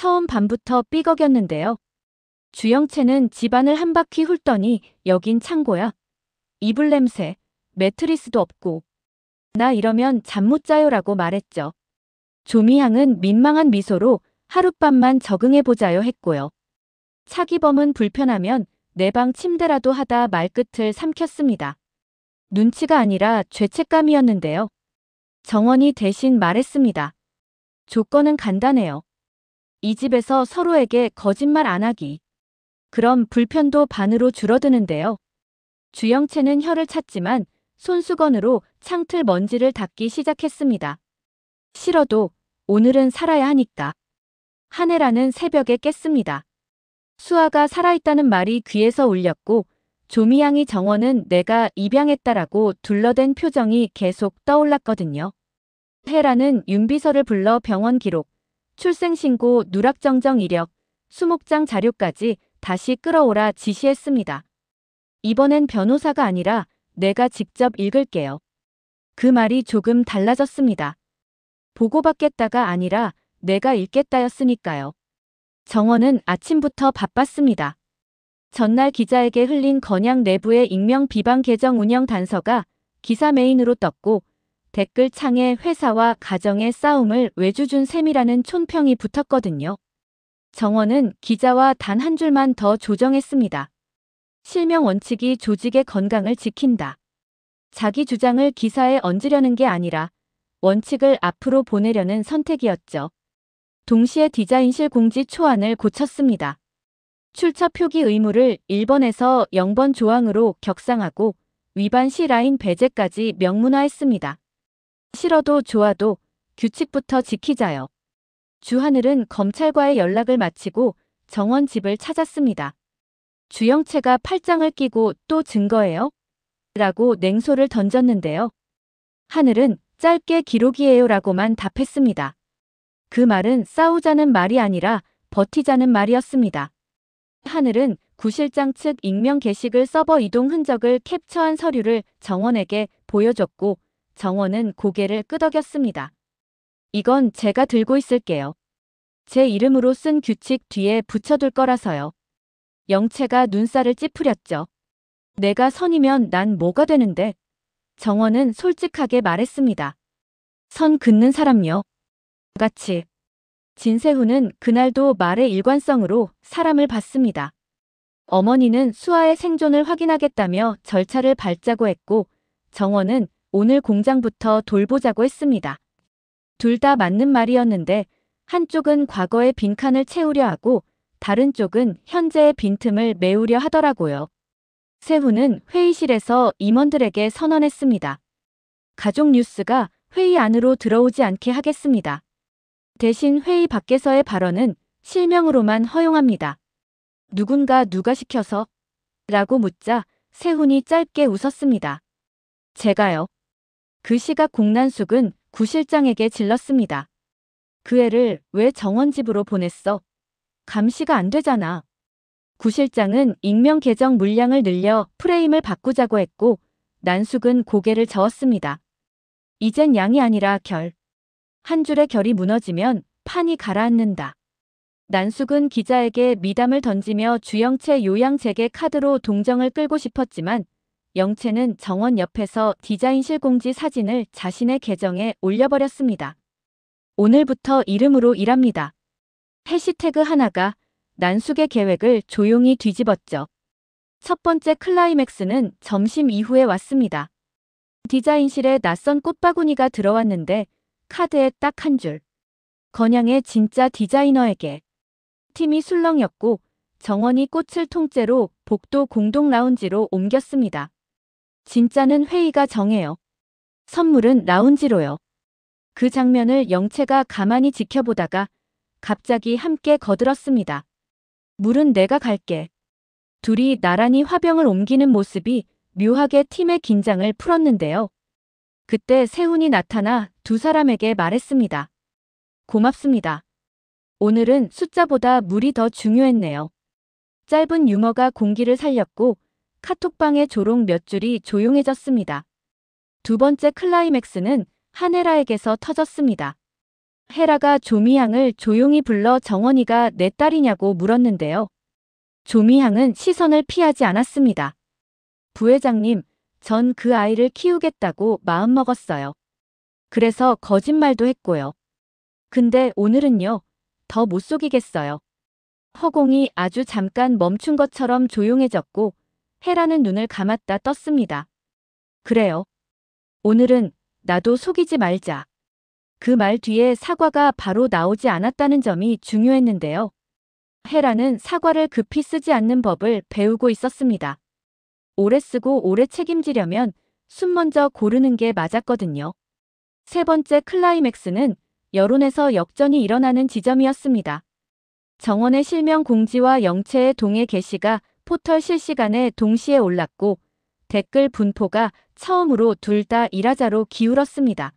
처음 밤부터 삐걱였는데요. 주영채는 집안을 한 바퀴 훑더니 여긴 창고야. 이불 냄새, 매트리스도 없고. 나 이러면 잠 못 자요라고 말했죠. 조미향은 민망한 미소로 하룻밤만 적응해보자요 했고요. 차기범은 불편하면 내 방 침대라도 하다 말끝을 삼켰습니다. 눈치가 아니라 죄책감이었는데요. 정원이 대신 말했습니다. 조건은 간단해요. 이 집에서 서로에게 거짓말 안 하기. 그럼 불편도 반으로 줄어드는데요. 주영채는 혀를 찼지만 손수건으로 창틀 먼지를 닦기 시작했습니다. 싫어도 오늘은 살아야 하니까. 한혜라는 새벽에 깼습니다. 수아가 살아있다는 말이 귀에서 울렸고 조미향이 정원은 내가 입양했다라고 둘러댄 표정이 계속 떠올랐거든요. 혜라는 윤비서를 불러 병원 기록, 출생신고 누락정정 이력, 수목장 자료까지 다시 끌어오라 지시했습니다. 이번엔 변호사가 아니라 내가 직접 읽을게요. 그 말이 조금 달라졌습니다. 보고받겠다가 아니라 내가 읽겠다였으니까요. 정원은 아침부터 바빴습니다. 전날 기자에게 흘린 건양 내부의 익명 비방 계정 운영 단서가 기사 메인으로 떴고 댓글 창에 회사와 가정의 싸움을 외주준 셈이라는 촌평이 붙었거든요. 정원은 기자와 단 한 줄만 더 조정했습니다. 실명 원칙이 조직의 건강을 지킨다. 자기 주장을 기사에 얹으려는 게 아니라 원칙을 앞으로 보내려는 선택이었죠. 동시에 디자인실 공지 초안을 고쳤습니다. 출처 표기 의무를 1번에서 0번 조항으로 격상하고 위반 시 라인 배제까지 명문화했습니다. 싫어도 좋아도 규칙부터 지키자요. 주하늘은 검찰과의 연락을 마치고 정원 집을 찾았습니다. 주영채가 팔짱을 끼고 또 증거예요? 라고 냉소를 던졌는데요. 하늘은 짧게 기록이에요 라고만 답했습니다. 그 말은 싸우자는 말이 아니라 버티자는 말이었습니다. 하늘은 구실장 측 익명 게시글 서버 이동 흔적을 캡처한 서류를 정원에게 보여줬고 정원은 고개를 끄덕였습니다. 이건 제가 들고 있을게요. 제 이름으로 쓴 규칙 뒤에 붙여둘 거라서요. 영채가 눈살을 찌푸렸죠. 내가 선이면 난 뭐가 되는데? 정원은 솔직하게 말했습니다. 선 긋는 사람요. 같이. 진세훈은 그날도 말의 일관성으로 사람을 봤습니다. 어머니는 수아의 생존을 확인하겠다며 절차를 밟자고 했고 정원은 오늘 공장부터 돌보자고 했습니다. 둘 다 맞는 말이었는데 한쪽은 과거의 빈칸을 채우려 하고 다른 쪽은 현재의 빈틈을 메우려 하더라고요. 세훈은 회의실에서 임원들에게 선언했습니다. 가족 뉴스가 회의 안으로 들어오지 않게 하겠습니다. 대신 회의 밖에서의 발언은 실명으로만 허용합니다. 누가 시켜서? 라고 묻자 세훈이 짧게 웃었습니다. 제가요. 그 시각 공난숙은 구실장에게 질렀습니다. 그 애를 왜 정원 집으로 보냈어? 감시가 안 되잖아. 구실장은 익명 계정 물량을 늘려 프레임을 바꾸자고 했고 난숙은 고개를 저었습니다. 이젠 양이 아니라 결. 한 줄의 결이 무너지면 판이 가라앉는다. 난숙은 기자에게 미담을 던지며 주영채 요양 재개 카드로 동정을 끌고 싶었지만 영채는 정원 옆에서 디자인실 공지 사진을 자신의 계정에 올려버렸습니다. 오늘부터 이름으로 일합니다. 해시태그 하나가 난숙의 계획을 조용히 뒤집었죠. 첫 번째 클라이맥스는 점심 이후에 왔습니다. 디자인실에 낯선 꽃바구니가 들어왔는데 카드에 딱 한 줄. 건양의 진짜 디자이너에게. 팀이 술렁였고 정원이 꽃을 통째로 복도 공동 라운지로 옮겼습니다. 진짜는 회의가 정해요. 선물은 라운지로요. 그 장면을 영채가 가만히 지켜보다가 갑자기 함께 거들었습니다. 물은 내가 갈게. 둘이 나란히 화병을 옮기는 모습이 묘하게 팀의 긴장을 풀었는데요. 그때 세훈이 나타나 두 사람에게 말했습니다. 고맙습니다. 오늘은 숫자보다 물이 더 중요했네요. 짧은 유머가 공기를 살렸고 카톡방의 조롱 몇 줄이 조용해졌습니다. 두 번째 클라이맥스는 한혜라에게서 터졌습니다. 헤라가 조미향을 조용히 불러 정원이가 내 딸이냐고 물었는데요. 조미향은 시선을 피하지 않았습니다. 부회장님, 전 그 아이를 키우겠다고 마음먹었어요. 그래서 거짓말도 했고요. 근데 오늘은요, 더 못 속이겠어요. 허공이 아주 잠깐 멈춘 것처럼 조용해졌고 헤라는 눈을 감았다 떴습니다. 그래요. 오늘은 나도 속이지 말자. 그 말 뒤에 사과가 바로 나오지 않았다는 점이 중요했는데요. 헤라는 사과를 급히 쓰지 않는 법을 배우고 있었습니다. 오래 쓰고 오래 책임지려면 숨 먼저 고르는 게 맞았거든요. 세 번째 클라이맥스는 여론에서 역전이 일어나는 지점이었습니다. 정원의 실명 공지와 영채의 동해 게시가 포털 실시간에 동시에 올랐고 댓글 분포가 처음으로 둘 다 일하자로 기울었습니다.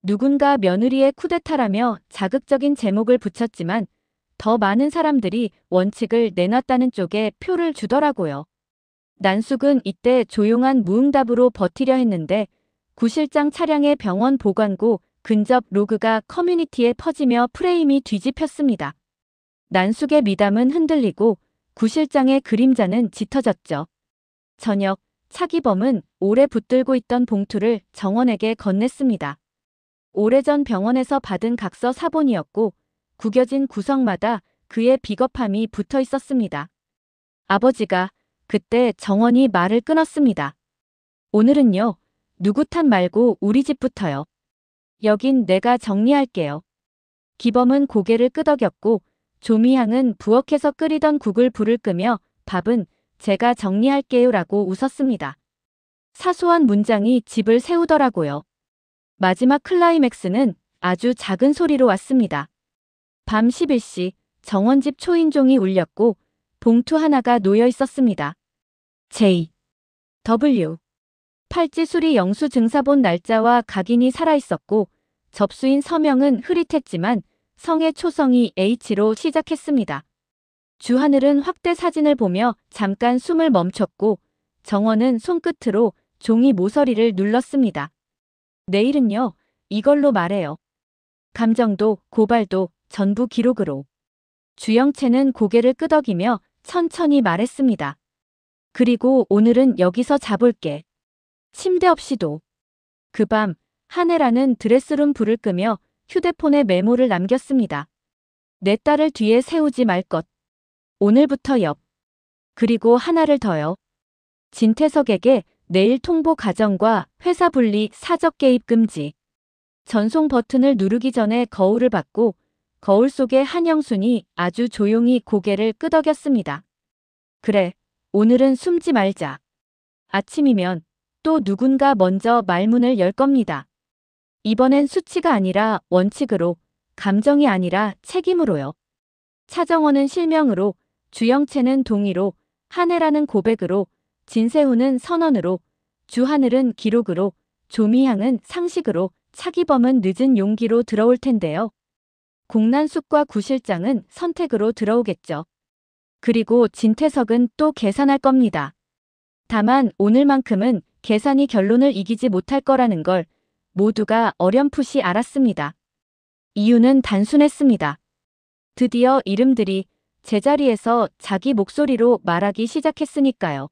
누군가 며느리의 쿠데타라며 자극적인 제목을 붙였지만 더 많은 사람들이 원칙을 내놨다는 쪽에 표를 주더라고요. 난숙은 이때 조용한 무응답으로 버티려 했는데 구실장 차량의 병원 보관고 근접 로그가 커뮤니티에 퍼지며 프레임이 뒤집혔습니다. 난숙의 미담은 흔들리고 구실장의 그림자는 짙어졌죠. 저녁, 차기범은 오래 붙들고 있던 봉투를 정원에게 건넸습니다. 오래전 병원에서 받은 각서 사본이었고 구겨진 구석마다 그의 비겁함이 붙어 있었습니다. 아버지가 그때 정원이 말을 끊었습니다. 오늘은요, 누구 탓 말고 우리 집부터요. 여긴 내가 정리할게요. 기범은 고개를 끄덕였고 조미향은 부엌에서 끓이던 국을 불을 끄며 밥은 제가 정리할게요라고 웃었습니다. 사소한 문장이 집을 세우더라고요. 마지막 클라이맥스는 아주 작은 소리로 왔습니다. 밤 11시 정원집 초인종이 울렸고 봉투 하나가 놓여 있었습니다. J. W. 팔찌 수리 영수 증사본 날짜와 각인이 살아있었고 접수인 서명은 흐릿했지만 성의 초성이 H로 시작했습니다. 주하늘은 확대 사진을 보며 잠깐 숨을 멈췄고 정원은 손끝으로 종이 모서리를 눌렀습니다. 내일은요, 이걸로 말해요. 감정도 고발도 전부 기록으로. 주영채는 고개를 끄덕이며 천천히 말했습니다. 그리고 오늘은 여기서 자볼게. 침대 없이도. 그 밤 한혜라는 드레스룸 불을 끄며 휴대폰에 메모를 남겼습니다. 내 딸을 뒤에 세우지 말 것. 오늘부터 옆. 그리고 하나를 더요. 진태석에게 내일 통보 가정과 회사 분리 사적 개입 금지. 전송 버튼을 누르기 전에 거울을 받고 거울 속의 한영순이 아주 조용히 고개를 끄덕였습니다. 그래, 오늘은 숨지 말자. 아침이면 또 누군가 먼저 말문을 열 겁니다. 이번엔 수치가 아니라 원칙으로, 감정이 아니라 책임으로요. 차정원은 실명으로, 주영채는 동의로, 한혜라는 고백으로, 진세훈은 선언으로, 주하늘은 기록으로, 조미향은 상식으로, 차기범은 늦은 용기로 들어올 텐데요. 공난숙과 구실장은 선택으로 들어오겠죠. 그리고 진태석은 또 계산할 겁니다. 다만 오늘만큼은 계산이 결론을 이기지 못할 거라는 걸 모두가 어렴풋이 알았습니다. 이유는 단순했습니다. 드디어 이름들이 제자리에서 자기 목소리로 말하기 시작했으니까요.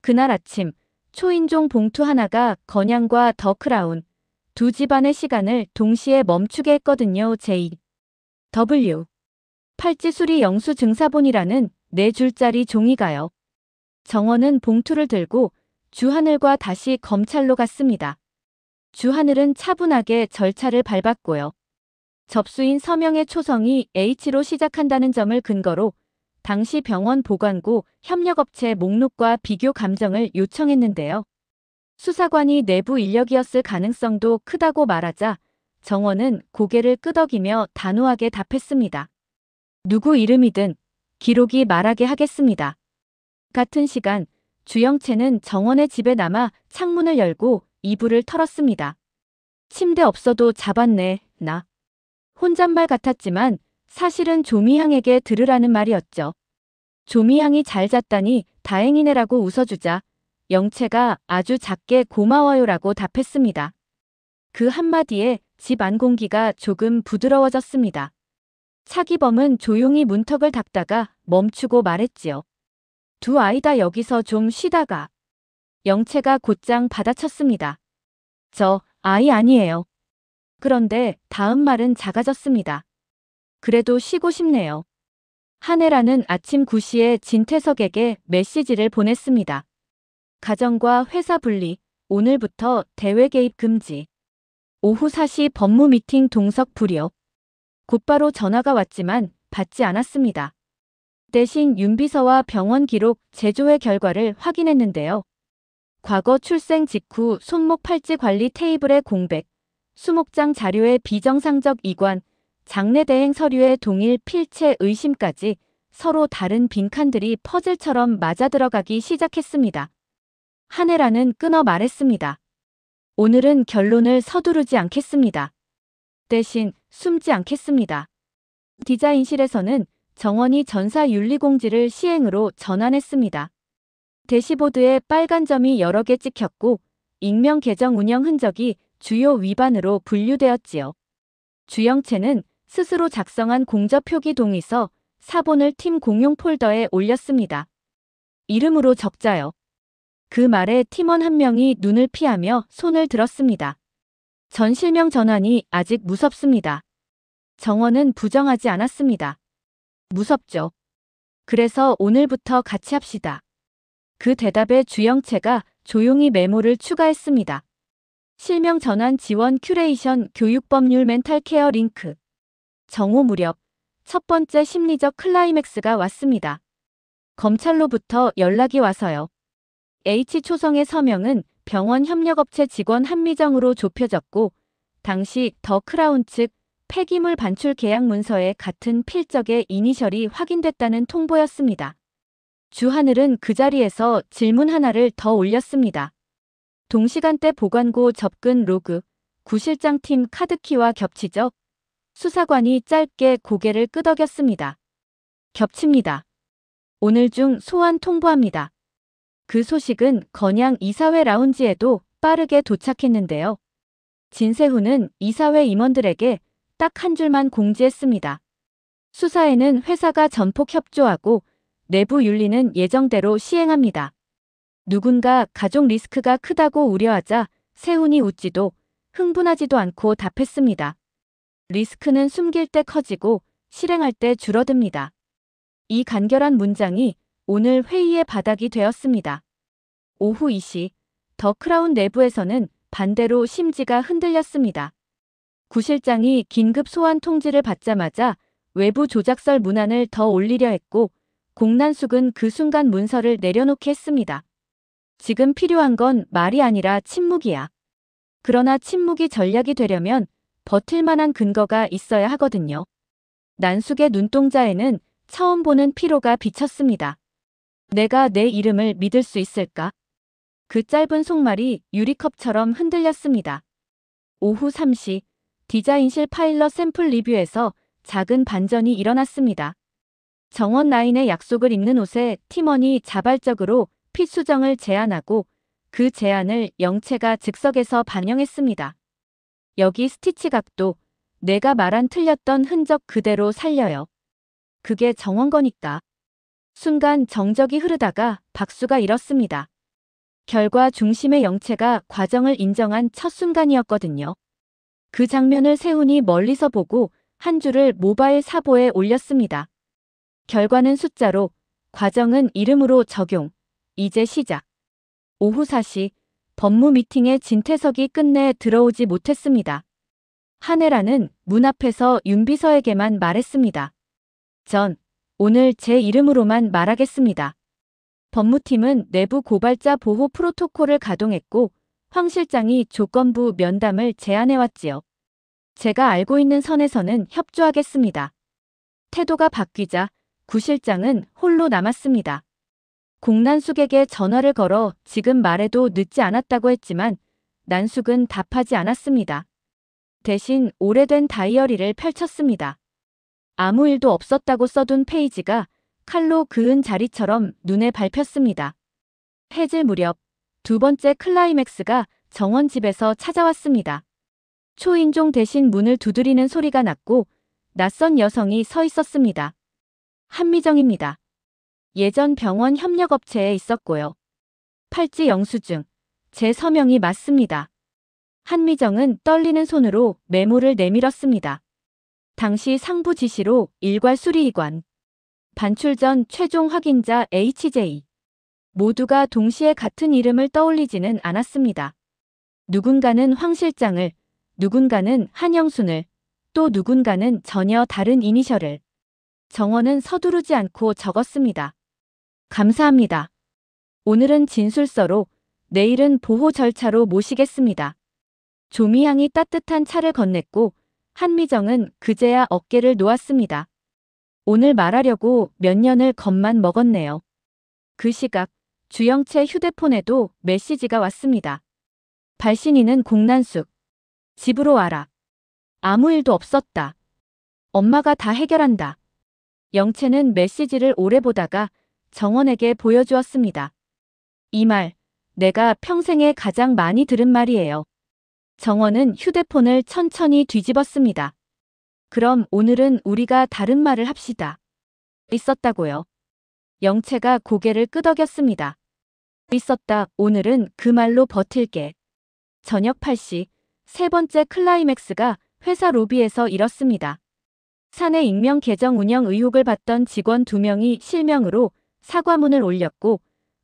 그날 아침 초인종 봉투 하나가 건양과 더 크라운 두 집안의 시간을 동시에 멈추게 했거든요. J. W. 팔찌 수리 영수 증사본이라는 4줄짜리 종이가요. 정원은 봉투를 들고 주하늘과 다시 검찰로 갔습니다. 주하늘은 차분하게 절차를 밟았고요. 접수인 서명의 초성이 H로 시작한다는 점을 근거로 당시 병원 보관고 협력업체 목록과 비교 감정을 요청했는데요. 수사관이 내부 인력이었을 가능성도 크다고 말하자 정원은 고개를 끄덕이며 단호하게 답했습니다. 누구 이름이든 기록이 말하게 하겠습니다. 같은 시간 주영채는 정원의 집에 남아 창문을 열고 이불을 털었습니다. 침대 없어도 잡았네, 나. 혼잣말 같았지만 사실은 조미향에게 들으라는 말이었죠. 조미향이 잘 잤다니 다행이네라고 웃어주자 영채가 아주 작게 고마워요라고 답했습니다. 그 한마디에 집 안 공기가 조금 부드러워졌습니다. 차기범은 조용히 문턱을 닦다가 멈추고 말했지요. 두 아이 다 여기서 좀 쉬다가. 영채가 곧장 받아쳤습니다. 저 아이 아니에요. 그런데 다음 말은 작아졌습니다. 그래도 쉬고 싶네요. 한혜라는 아침 9시에 진태석에게 메시지를 보냈습니다. 가정과 회사 분리, 오늘부터 대외 개입 금지. 오후 4시 법무 미팅 동석 불이요. 곧바로 전화가 왔지만 받지 않았습니다. 대신 윤비서와 병원 기록 재조회 결과를 확인했는데요. 과거 출생 직후 손목 팔찌 관리 테이블의 공백, 수목장 자료의 비정상적 이관, 장례 대행 서류의 동일 필체 의심까지 서로 다른 빈칸들이 퍼즐처럼 맞아들어가기 시작했습니다. 한혜라는 끊어 말했습니다. 오늘은 결론을 서두르지 않겠습니다. 대신 숨지 않겠습니다. 디자인실에서는 정원이 전사윤리공지를 시행으로 전환했습니다. 대시보드에 빨간 점이 여러 개 찍혔고 익명 계정 운영 흔적이 주요 위반으로 분류되었지요. 주영채는 스스로 작성한 공저 표기 동의서 사본을 팀 공용 폴더에 올렸습니다. 이름으로 적자요. 그 말에 팀원 한 명이 눈을 피하며 손을 들었습니다. 전 실명 전환이 아직 무섭습니다. 정원은 부정하지 않았습니다. 무섭죠. 그래서 오늘부터 같이 합시다. 그 대답에 주영채가 조용히 메모를 추가했습니다. 실명 전환 지원 큐레이션 교육법률 멘탈 케어 링크. 정오 무렵 첫 번째 심리적 클라이맥스가 왔습니다. 검찰로부터 연락이 와서요. H초성의 서명은 병원 협력업체 직원 한미정으로 좁혀졌고 당시 더 크라운 측 폐기물 반출 계약 문서에 같은 필적의 이니셜이 확인됐다는 통보였습니다. 주하늘은 그 자리에서 질문 하나를 더 올렸습니다. 동시간대 보관고 접근 로그, 구실장팀 카드키와 겹치죠? 수사관이 짧게 고개를 끄덕였습니다. 겹칩니다. 오늘 중 소환 통보합니다. 그 소식은 건양 이사회 라운지에도 빠르게 도착했는데요. 진세훈은 이사회 임원들에게 딱 한 줄만 공지했습니다. 수사에는 회사가 전폭 협조하고 내부 윤리는 예정대로 시행합니다. 누군가 가족 리스크가 크다고 우려하자 세훈이 웃지도 흥분하지도 않고 답했습니다. 리스크는 숨길 때 커지고 실행할 때 줄어듭니다. 이 간결한 문장이 오늘 회의의 바닥이 되었습니다. 오후 2시 더 크라운 내부에서는 반대로 심지가 흔들렸습니다. 구실장이 긴급 소환 통지를 받자마자 외부 조작설 문안을 더 올리려 했고 공난숙은 그 순간 문서를 내려놓게 했습니다. 지금 필요한 건 말이 아니라 침묵이야. 그러나 침묵이 전략이 되려면 버틸 만한 근거가 있어야 하거든요. 난숙의 눈동자에는 처음 보는 피로가 비쳤습니다. 내가 내 이름을 믿을 수 있을까? 그 짧은 속말이 유리컵처럼 흔들렸습니다. 오후 3시 디자인실 파일럿 샘플 리뷰에서 작은 반전이 일어났습니다. 정원 라인의 약속을 읽는 옷에 팀원이 자발적으로 핏 수정을 제안하고 그 제안을 영채가 즉석에서 반영했습니다. 여기 스티치 각도, 내가 말한 틀렸던 흔적 그대로 살려요. 그게 정원 거니까. 순간 정적이 흐르다가 박수가 일었습니다. 결과 중심의 영채가 과정을 인정한 첫 순간이었거든요. 그 장면을 세훈이 멀리서 보고 한 줄을 모바일 사보에 올렸습니다. 결과는 숫자로, 과정은 이름으로 적용, 이제 시작. 오후 4시 법무 미팅에 진태석이 끝내 들어오지 못했습니다. 한혜라는 문 앞에서 윤비서에게만 말했습니다. 전 오늘 제 이름으로만 말하겠습니다. 법무팀은 내부 고발자 보호 프로토콜을 가동했고 황 실장이 조건부 면담을 제안해왔지요. 제가 알고 있는 선에서는 협조하겠습니다. 태도가 바뀌자 구 실장은 홀로 남았습니다. 공난숙에게 전화를 걸어 지금 말해도 늦지 않았다고 했지만 난숙은 답하지 않았습니다. 대신 오래된 다이어리를 펼쳤습니다. 아무 일도 없었다고 써둔 페이지가 칼로 그은 자리처럼 눈에 밟혔습니다. 해질 무렵 두 번째 클라이맥스가 정원 집에서 찾아왔습니다. 초인종 대신 문을 두드리는 소리가 났고 낯선 여성이 서 있었습니다. 한미정입니다. 예전 병원 협력업체에 있었고요. 팔찌 영수증. 제 서명이 맞습니다. 한미정은 떨리는 손으로 메모를 내밀었습니다. 당시 상부 지시로 일괄 수리이관. 반출 전 최종 확인자 HJ. 모두가 동시에 같은 이름을 떠올리지는 않았습니다. 누군가는 황 실장을, 누군가는 한영순을, 또 누군가는 전혀 다른 이니셜을. 정원은 서두르지 않고 적었습니다. 감사합니다. 오늘은 진술서로, 내일은 보호 절차로 모시겠습니다. 조미향이 따뜻한 차를 건넸고 한미정은 그제야 어깨를 놓았습니다. 오늘 말하려고 몇 년을 겁만 먹었네요. 그 시각 주영채 휴대폰에도 메시지가 왔습니다. 발신인은 공난숙. 집으로 와라. 아무 일도 없었다. 엄마가 다 해결한다. 영채는 메시지를 오래 보다가 정원에게 보여주었습니다. 이 말, 내가 평생에 가장 많이 들은 말이에요. 정원은 휴대폰을 천천히 뒤집었습니다. 그럼 오늘은 우리가 다른 말을 합시다. 있었다고요. 영채가 고개를 끄덕였습니다. 있었다. 오늘은 그 말로 버틸게. 저녁 8시 세 번째 클라이맥스가 회사 로비에서 일었습니다. 사내 익명 계정 운영 의혹을 받던 직원 2명이 실명으로 사과문을 올렸고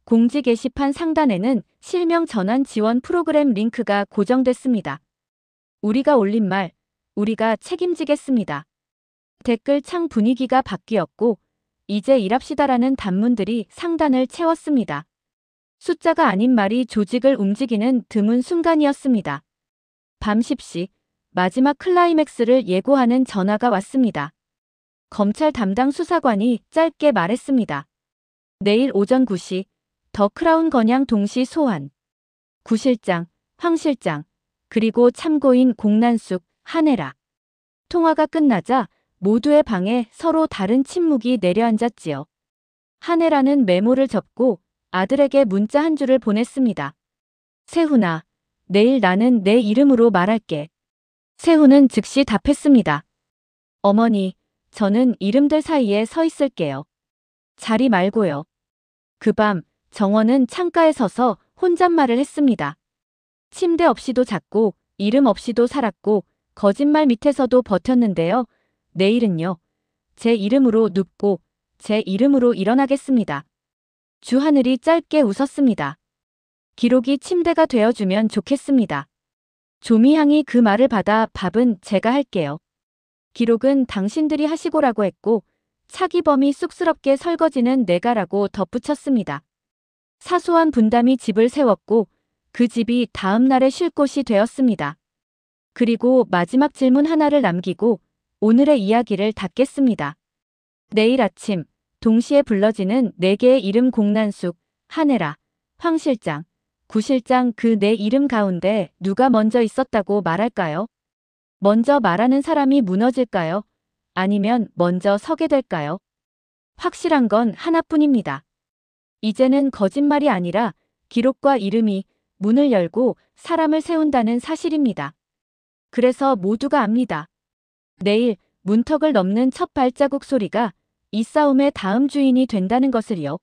공지 게시판 상단에는 실명 전환 지원 프로그램 링크가 고정됐습니다. 우리가 올린 말, 우리가 책임지겠습니다. 댓글 창 분위기가 바뀌었고 이제 일합시다라는 단문들이 상단을 채웠습니다. 숫자가 아닌 말이 조직을 움직이는 드문 순간이었습니다. 밤 10시 마지막 클라이맥스를 예고하는 전화가 왔습니다. 검찰 담당 수사관이 짧게 말했습니다. 내일 오전 9시 더 크라운 건양 동시 소환. 구 실장, 황 실장, 그리고 참고인 공난숙, 한혜라. 통화가 끝나자 모두의 방에 서로 다른 침묵이 내려앉았지요. 한혜라는 메모를 접고 아들에게 문자 한 줄을 보냈습니다. 세훈아, 내일 나는 내 이름으로 말할게. 세훈은 즉시 답했습니다. 어머니, 저는 이름들 사이에 서 있을게요. 자리 말고요. 그 밤 정원은 창가에 서서 혼잣말을 했습니다. 침대 없이도 잤고 이름 없이도 살았고 거짓말 밑에서도 버텼는데요. 내일은요. 제 이름으로 눕고 제 이름으로 일어나겠습니다. 주하늘이 짧게 웃었습니다. 기록이 침대가 되어주면 좋겠습니다. 조미향이 그 말을 받아 밥은 제가 할게요. 기록은 당신들이 하시고라고 했고 차기범이 쑥스럽게 설거지는 내가라고 덧붙였습니다. 사소한 분담이 집을 세웠고 그 집이 다음 날의 쉴 곳이 되었습니다. 그리고 마지막 질문 하나를 남기고 오늘의 이야기를 닫겠습니다. 내일 아침 동시에 불러지는 4개의 이름 공난숙, 한혜라, 황 실장, 구 실장 그 4 이름 가운데 누가 먼저 있었다고 말할까요? 먼저 말하는 사람이 무너질까요? 아니면 먼저 서게 될까요? 확실한 건 하나뿐입니다. 이제는 거짓말이 아니라 기록과 이름이 문을 열고 사람을 세운다는 사실입니다. 그래서 모두가 압니다. 내일 문턱을 넘는 첫 발자국 소리가 이 싸움의 다음 주인이 된다는 것을요.